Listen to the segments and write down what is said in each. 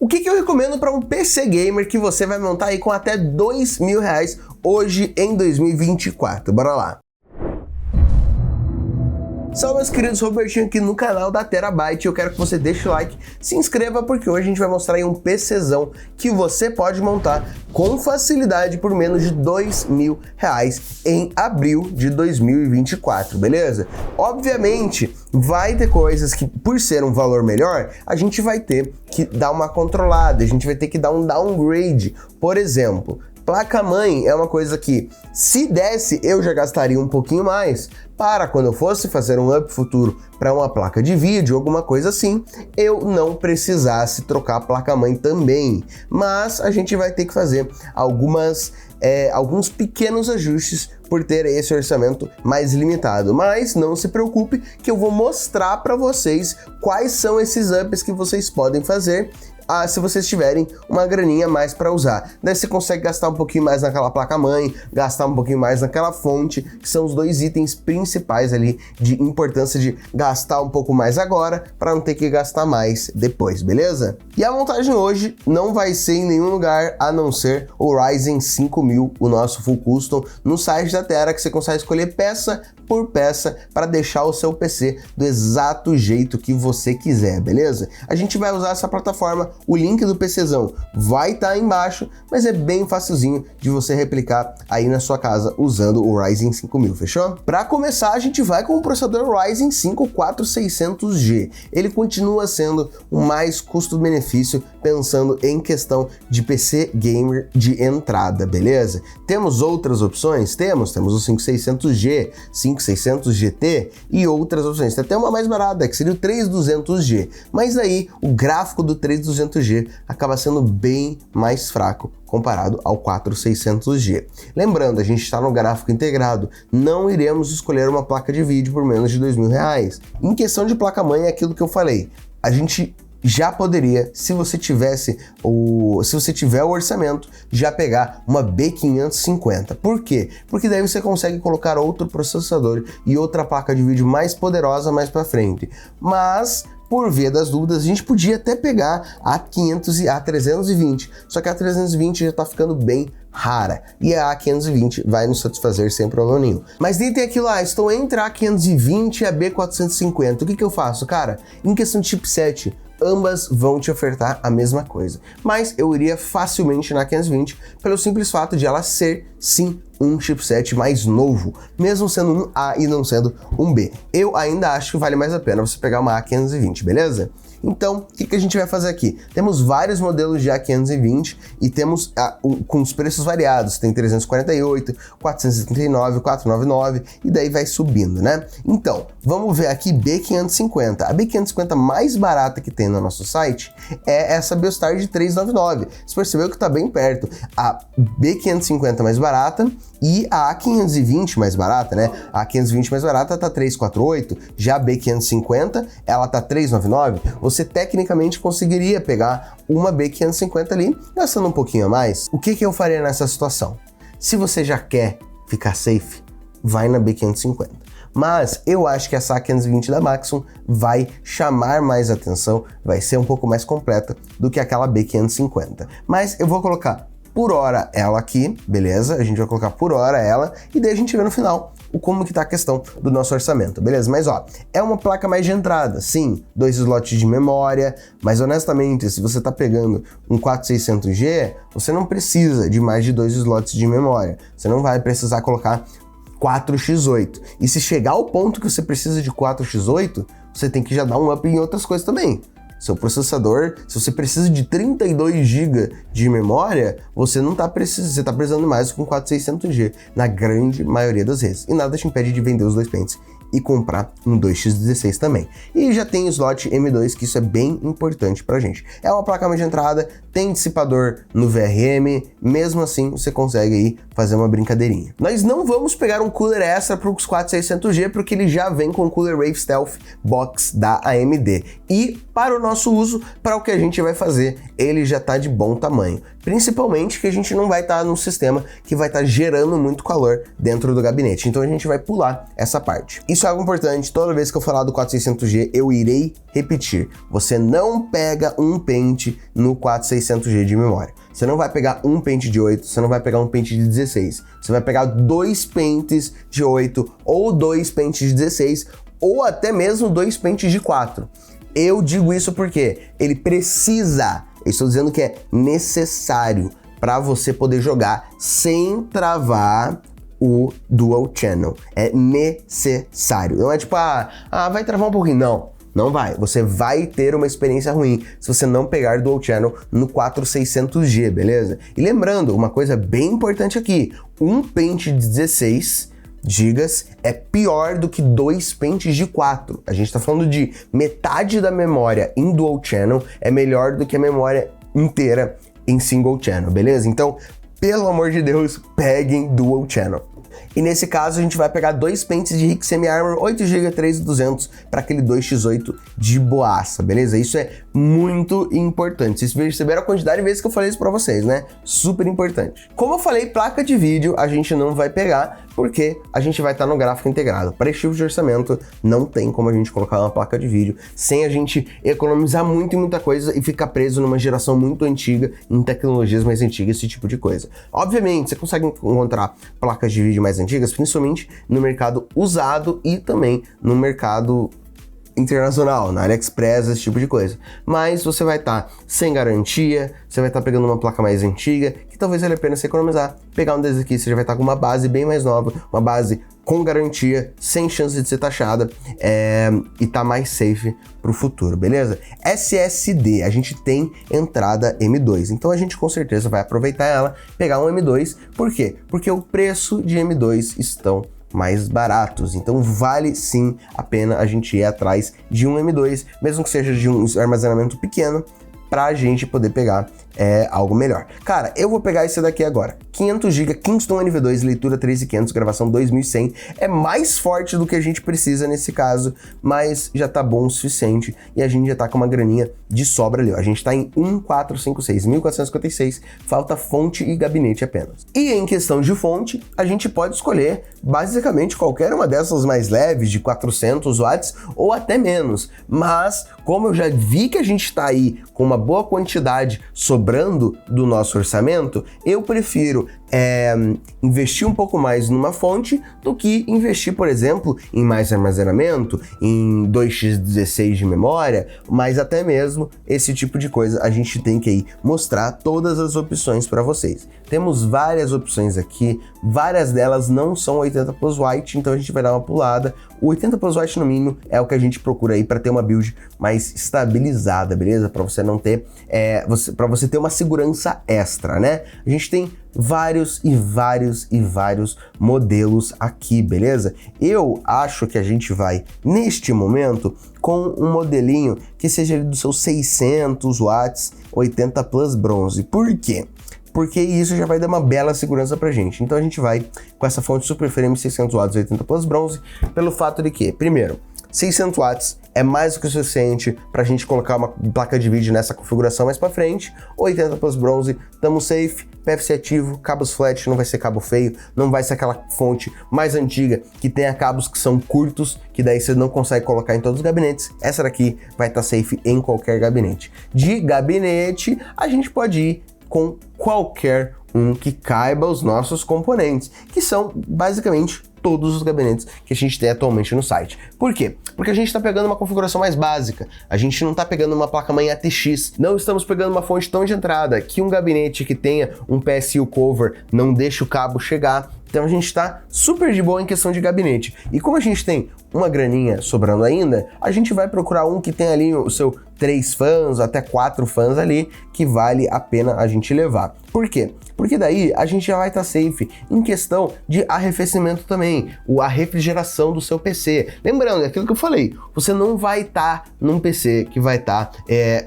O que eu recomendo para um PC Gamer que você vai montar aí com até R$2.000 hoje em 2024? Bora lá! Salve, meus queridos, Robertinho aqui no canal da Terabyte. Eu quero que você deixe o like, se inscreva, porque hoje a gente vai mostrar aí um PCzão que você pode montar com facilidade por menos de R$2.000 em abril de 2024, beleza? Obviamente, vai ter coisas que, por ser um valor melhor, a gente vai ter que dar uma controlada, a gente vai ter que dar um downgrade. Por exemplo, placa-mãe é uma coisa que, se desse, eu já gastaria um pouquinho mais para quando eu fosse fazer um up futuro para uma placa de vídeo, alguma coisa assim, eu não precisasse trocar a placa-mãe também. Mas a gente vai ter que fazer alguns pequenos ajustes por ter esse orçamento mais limitado. Mas não se preocupe que eu vou mostrar para vocês quais são esses ups que vocês podem fazer se vocês tiverem uma graninha mais para usar. Daí você consegue gastar um pouquinho mais naquela placa-mãe, gastar um pouquinho mais naquela fonte, que são os dois itens principais ali de importância de gastar um pouco mais agora para não ter que gastar mais depois, beleza? E a montagem hoje não vai ser em nenhum lugar a não ser o Ryzen 5000, o nosso full custom, no site da Tera, que você consegue escolher peça por peça para deixar o seu PC do exato jeito que você quiser, beleza? A gente vai usar essa plataforma, o link do PCzão vai estar aí embaixo, mas é bem facilzinho de você replicar aí na sua casa usando o Ryzen 5000, fechou? Para começar, a gente vai com o processador Ryzen 5 4600G. Ele continua sendo o mais custo-benefício pensando em questão de PC gamer de entrada, beleza? Temos outras opções? Temos o 5600G, 5600 GT e outras opções. Tem até uma mais barata, que seria o 3200G, mas aí o gráfico do 3200G acaba sendo bem mais fraco comparado ao 4600G. Lembrando, a gente está no gráfico integrado, não iremos escolher uma placa de vídeo por menos de R$2.000. Em questão de placa-mãe, é aquilo que eu falei, a gente já poderia, se você tiver o orçamento, já pegar uma B550. Por quê? Porque daí você consegue colocar outro processador e outra placa de vídeo mais poderosa mais para frente. Mas, por via das dúvidas, a gente podia até pegar a 320, só que a 320 já tá ficando bem rara, e a A520 vai nos satisfazer sem problema nenhum. Mas daí tem aquilo lá, estou entre a A520 e a B450, o que eu faço? Cara, em questão de chipset, ambas vão te ofertar a mesma coisa, mas eu iria facilmente na 520 pelo simples fato de ela ser, sim, um chipset mais novo, mesmo sendo um A e não sendo um B. Eu ainda acho que vale mais a pena você pegar uma A520, beleza? Então, o que a gente vai fazer aqui? Temos vários modelos de A520 e temos com os preços variados. Tem 348, 439, 499 e daí vai subindo, né? Então, vamos ver aqui B550. A B550 mais barata que tem no nosso site é essa Biostar de 399. Você percebeu que tá bem perto. A B550 mais barata e a A520 mais barata, né? A A520 mais barata tá 348, já a B550, ela tá 399. Você tecnicamente conseguiria pegar uma B550 ali, gastando um pouquinho a mais. O que eu faria nessa situação? Se você já quer ficar safe, vai na B550. Mas eu acho que essa A520 da Maxon vai chamar mais atenção, vai ser um pouco mais completa do que aquela B550. Mas eu vou colocar por hora ela aqui, beleza? A gente vai colocar por hora ela e daí a gente vê no final como que tá a questão do nosso orçamento, beleza? Mas ó, é uma placa mais de entrada, sim, 2 slots de memória, mas honestamente, se você tá pegando um 4600G, você não precisa de mais de 2 slots de memória, você não vai precisar colocar 4x8, e se chegar ao ponto que você precisa de 4x8, você tem que já dar um up em outras coisas também. Seu processador, se você precisa de 32 GB de memória, você não tá precisando, você tá precisando mais com 4600G, na grande maioria das vezes. E nada te impede de vender os dois pentes e comprar um 2x16 também. E já tem o slot M2, que isso é bem importante pra gente. É uma placa de entrada, tem dissipador no VRM, mesmo assim você consegue aí fazer uma brincadeirinha. Nós não vamos pegar um cooler extra para os 4600G, porque ele já vem com o Cooler Wave Stealth Box da AMD. E para o nosso uso, para o que a gente vai fazer, ele já tá de bom tamanho. Principalmente que a gente não vai estar num sistema que vai estar gerando muito calor dentro do gabinete. Então a gente vai pular essa parte. E Isso é algo importante, toda vez que eu falar do 4600G, eu irei repetir. Você não pega um pente no 4600G de memória. Você não vai pegar um pente de 8, você não vai pegar um pente de 16. Você vai pegar 2 pentes de 8, ou 2 pentes de 16, ou até mesmo 2 pentes de 4. Eu digo isso porque ele precisa, eu estou dizendo que é necessário para você poder jogar sem travar o Dual Channel. É necessário. Não é tipo, vai travar um pouquinho. Não, não vai. Você vai ter uma experiência ruim se você não pegar Dual Channel no 4600G, beleza? E lembrando, uma coisa bem importante aqui, um pente de 16 GB é pior do que 2 pentes de 4. A gente está falando de metade da memória em Dual Channel é melhor do que a memória inteira em Single Channel, beleza? Então, pelo amor de Deus, peguem Dual Channel. E nesse caso a gente vai pegar 2 pentes de Rick Semi-Armor 8GB 3200 para aquele 2x8 de boaça, beleza? Isso é muito importante. Vocês perceberam a quantidade de vezes que eu falei isso para vocês, né? Super importante. Como eu falei, placa de vídeo a gente não vai pegar porque a gente vai estar no gráfico integrado. Para esse tipo de orçamento não tem como a gente colocar uma placa de vídeo sem a gente economizar muito em muita coisa e ficar preso numa geração muito antiga, em tecnologias mais antigas, esse tipo de coisa. Obviamente, você consegue encontrar placas de vídeo mais antigas, principalmente no mercado usado e também no mercado internacional, na AliExpress, esse tipo de coisa. Mas você vai estar sem garantia, você vai estar pegando uma placa mais antiga, que talvez valha a pena você economizar. Pegar um desses aqui, você já vai estar com uma base bem mais nova, uma base com garantia, sem chance de ser taxada, e tá mais safe pro futuro, beleza? SSD, a gente tem entrada M2, então a gente com certeza vai aproveitar ela, pegar um M2, por quê? Porque o preço de M2 estão mais baratos, então vale sim a pena a gente ir atrás de um M2, mesmo que seja de um armazenamento pequeno, pra gente poder pegar algo melhor. Cara, eu vou pegar esse daqui agora, 500GB Kingston NV2, leitura 3500, gravação 2100, é mais forte do que a gente precisa nesse caso, mas já tá bom o suficiente e a gente já tá com uma graninha de sobra ali, ó. A gente tá em 1456, 1456, falta fonte e gabinete apenas. E em questão de fonte, a gente pode escolher basicamente qualquer uma dessas mais leves, de 400 watts ou até menos, mas como eu já vi que a gente tá aí com uma boa quantidade sobrando do nosso orçamento, eu prefiro investir um pouco mais numa fonte do que investir, por exemplo, em mais armazenamento, em 2x16 de memória, mas até mesmo esse tipo de coisa a gente tem que aí mostrar todas as opções para vocês. Temos várias opções aqui, várias delas não são 80 Plus White, então a gente vai dar uma pulada. O 80 Plus White no mínimo é o que a gente procura aí para ter uma build mais estabilizada, beleza? Para você não ter, para você ter uma segurança extra, né? A gente tem vários modelos aqui, beleza? Eu acho que a gente vai, neste momento, com um modelinho que seja dos seus 600 watts, 80 Plus Bronze. Por quê? Porque isso já vai dar uma bela segurança pra gente. Então a gente vai com essa fonte Super Frame 600 watts, 80 Plus Bronze, pelo fato de que, primeiro, 600 watts é mais do que o suficiente para a gente colocar uma placa de vídeo nessa configuração mais para frente. 80 Plus Bronze, estamos safe, PFC ativo, cabos flat, não vai ser cabo feio, não vai ser aquela fonte mais antiga que tenha cabos que são curtos, que daí você não consegue colocar em todos os gabinetes. Essa daqui vai estar safe em qualquer gabinete. De gabinete, a gente pode ir com qualquer um que caiba os nossos componentes, que são basicamente todos os gabinetes que a gente tem atualmente no site. Por quê? Porque a gente está pegando uma configuração mais básica, a gente não está pegando uma placa-mãe ATX, não estamos pegando uma fonte tão de entrada, que um gabinete que tenha um PSU cover não deixe o cabo chegar. Então a gente está super de boa em questão de gabinete. E como a gente tem uma graninha sobrando ainda, a gente vai procurar um que tem ali o seu 3 fãs, até 4 fãs ali, que vale a pena a gente levar. Por quê? Porque daí a gente já vai estar safe em questão de arrefecimento também, a refrigeração do seu PC. Lembrando, é aquilo que eu falei, você não vai estar num PC que vai estar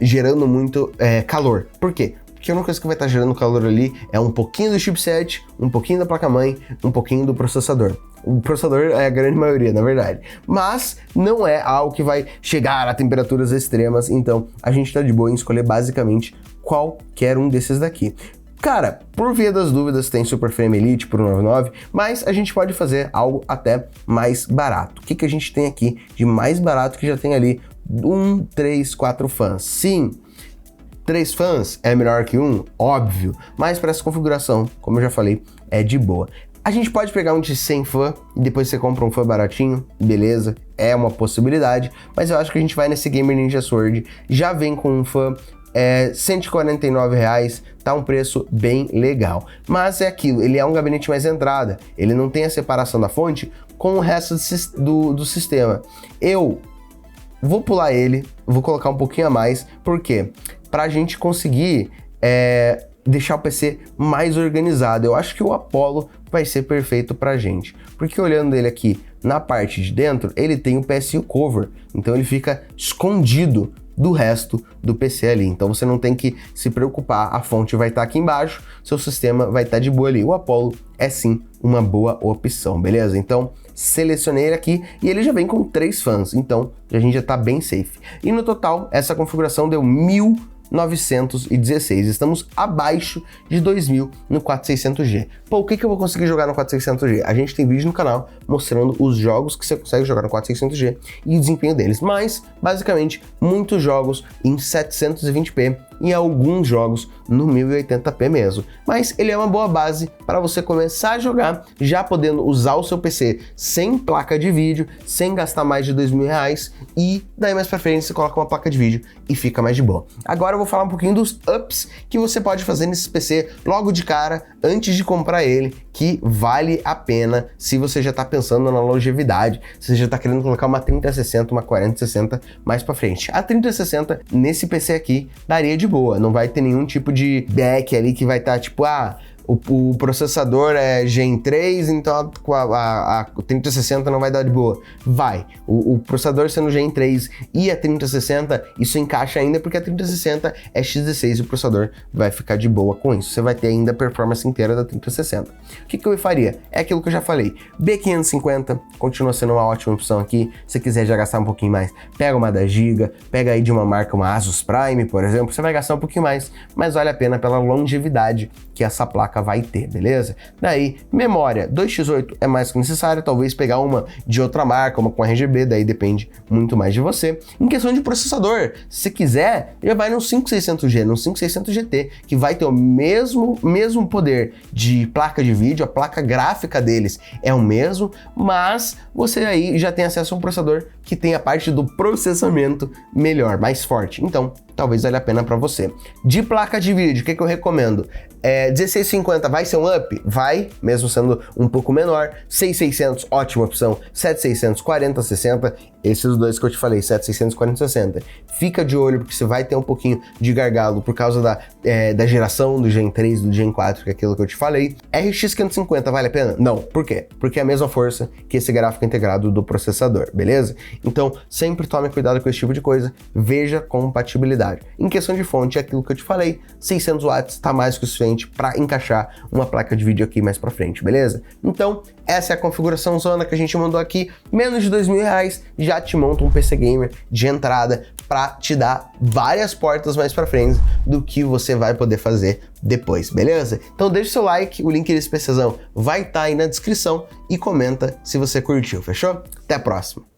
gerando muito calor. Por quê? Porque a única coisa que vai estar gerando calor ali é um pouquinho do chipset, um pouquinho da placa-mãe, um pouquinho do processador. O processador é a grande maioria, na verdade. Mas não é algo que vai chegar a temperaturas extremas, então a gente tá de boa em escolher basicamente qualquer um desses daqui. Cara, por via das dúvidas, tem Super Frame Elite por 199, mas a gente pode fazer algo até mais barato. O que que a gente tem aqui de mais barato que já tem ali 1, 3, 4 fãs? Sim, 3 fãs é melhor que 1, óbvio, mas para essa configuração, como eu já falei, é de boa. A gente pode pegar um de 100 fã e depois você compra um fã baratinho, beleza, é uma possibilidade, mas eu acho que a gente vai nesse Gamer Ninja Sword, já vem com um fã, R$149, tá um preço bem legal. Mas é aquilo, ele é um gabinete mais entrada, ele não tem a separação da fonte com o resto do sistema. Eu vou pular ele, vou colocar um pouquinho a mais, por quê? Pra gente conseguir deixar o PC mais organizado. Eu acho que o Apollo vai ser perfeito pra gente, porque olhando ele aqui na parte de dentro, ele tem o PSU Cover, então ele fica escondido do resto do PC ali, então você não tem que se preocupar, a fonte vai estar aqui embaixo, seu sistema vai estar de boa ali. O Apollo é sim uma boa opção, beleza? Então selecionei ele aqui e ele já vem com 3 fãs, então a gente já tá bem safe. E no total, essa configuração deu 1.916, estamos abaixo de 2.000 no 4600G. Pô, o que eu vou conseguir jogar no 4600G? A gente tem vídeo no canal mostrando os jogos que você consegue jogar no 4600G e o desempenho deles, mas basicamente muitos jogos em 720p e alguns jogos no 1080p mesmo. Mas ele é uma boa base para você começar a jogar, já podendo usar o seu PC sem placa de vídeo, sem gastar mais de R$2.000 e daí mais pra frente você coloca uma placa de vídeo e fica mais de boa. Agora eu vou falar um pouquinho dos ups que você pode fazer nesse PC logo de cara, antes de comprar ele, que vale a pena se você já tá pensando na longevidade, se você já tá querendo colocar uma 3060, uma 4060 mais pra frente. A 3060 nesse PC aqui daria de boa, não vai ter nenhum tipo de back ali que vai estar tipo, o processador é Gen 3, então a 3060 não vai dar de boa. Vai. O processador sendo Gen 3 e a 3060, isso encaixa ainda porque a 3060 é X16 e o processador vai ficar de boa com isso. Você vai ter ainda a performance inteira da 3060. O que eu faria? É aquilo que eu já falei. B550 continua sendo uma ótima opção aqui. Se quiser já gastar um pouquinho mais, pega uma da Giga, pega aí de uma marca, uma Asus Prime, por exemplo, você vai gastar um pouquinho mais, mas vale a pena pela longevidade que essa placa vai ter, beleza? Daí, memória 2x8 é mais que necessário, talvez pegar uma de outra marca, uma com RGB, daí depende muito mais de você. Em questão de processador, se você quiser, já vai no 5600G, no 5600 GT, que vai ter o mesmo poder de placa de vídeo, a placa gráfica deles é o mesmo, mas você aí já tem acesso a um processador que tem a parte do processamento melhor, mais forte, então talvez valha a pena para você. De placa de vídeo, o que eu recomendo? 1650 vai ser um up? Vai, mesmo sendo um pouco menor. 6600, ótima opção. 7600, 4060, esses dois que eu te falei, 7600, 4060. Fica de olho porque você vai ter um pouquinho de gargalo por causa da geração do Gen 3, do Gen 4, que é aquilo que eu te falei. RX 550 vale a pena? Não. Por quê? Porque é a mesma força que esse gráfico integrado do processador, beleza? Então, sempre tome cuidado com esse tipo de coisa, veja compatibilidade. Em questão de fonte, é aquilo que eu te falei, 600 watts tá mais que o suficiente para encaixar uma placa de vídeo aqui mais para frente, beleza? Então, essa é a configuração zona que a gente mandou aqui, menos de R$2.000, já te monta um PC Gamer de entrada para te dar várias portas mais para frente do que você vai poder fazer depois, beleza? Então deixa o seu like, o link desse PCzão vai estar aí na descrição e comenta se você curtiu, fechou? Até a próxima!